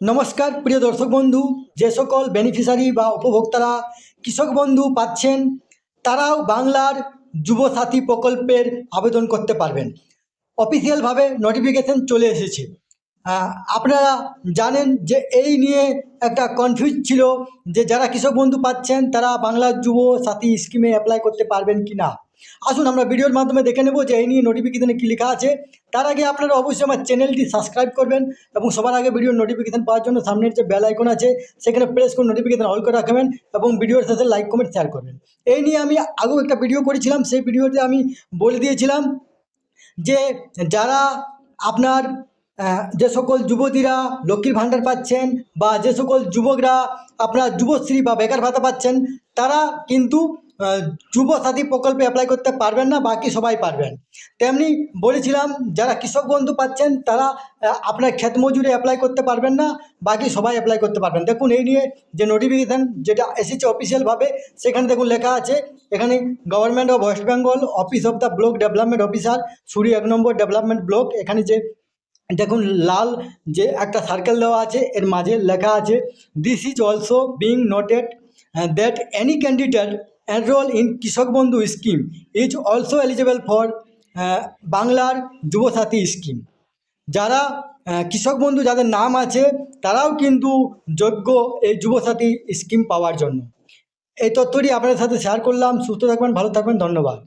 নমস্কার প্রিয় দর্শক বন্ধু, যে সকল বেনিফিশিয়ারি বা উপভোক্তারা কৃষক বন্ধু পাচ্ছেন তারাও বাংলার যুবসাথী প্রকল্পের আবেদন করতে পারবেন। অফিসিয়ালভাবে নোটিফিকেশন চলে এসেছে। আপনারা জানেন যে এই নিয়ে একটা কনফিউজ ছিল যে যারা কৃষক বন্ধু পাচ্ছেন তারা বাংলার যুবসাথী স্কিমে অ্যাপ্লাই করতে পারবেন কি না। আসুন আমরা ভিডিওর মাধ্যমে দেখে নেব যে এই নিয়ে নোটিফিকেশনে কী লেখা আছে। তার আগে আপনারা অবশ্যই আমার চ্যানেলটি সাবস্ক্রাইব করবেন এবং সবার আগে ভিডিওর নোটিফিকেশন পাওয়ার জন্য সামনের যে বেল আইকন আছে সেখানে প্রেস করে নোটিফিকেশন অল করে রাখবেন এবং ভিডিওর শেষে লাইক কমেন্ট শেয়ার করবেন। এই নিয়ে আমি আগেও একটা ভিডিও করেছিলাম, সেই ভিডিওতে আমি বলে দিয়েছিলাম যে যারা আপনার যে সকল যুবতীরা লক্ষ্মীর ভাণ্ডার পাচ্ছেন বা যে সকল যুবকরা আপনার যুবশ্রী বা বেকার ভাতা পাচ্ছেন তারা কিন্তু যুবসাথী প্রকল্পে অ্যাপ্লাই করতে পারবেন না, বাকি সবাই পারবেন। তেমনি বলেছিলাম যারা কৃষক বন্ধু পাচ্ছেন তারা আপনার ক্ষেত মজুরি অ্যাপ্লাই করতে পারবেন না, বাকি সবাই অ্যাপ্লাই করতে পারবেন। দেখুন এই নিয়ে যে নোটিফিকেশান যেটা এসেছে অফিসিয়ালভাবে সেখানে দেখুন লেখা আছে, এখানে government of West Bengal, office of the block development officer, Suri 1 নম্বর ডেভেলপমেন্ট ব্লক। এখানে যে দেখুন লাল যে একটা সার্কেল দেওয়া আছে এর মাঝে লেখা আছে, this is also being noted that any candidate enrol in Krishak Bandhu scheme is also eligible for বাংলার যুবসাথী স্কিম। যারা কৃষক বন্ধু যাদের নাম আছে তারাও কিন্তু যোগ্য এই যুবসাথী স্কিম পাওয়ার জন্য। এই তথ্যটি আপনাদের সাথে শেয়ার করলাম। সুস্থ থাকবেন, ভালো থাকবেন, ধন্যবাদ।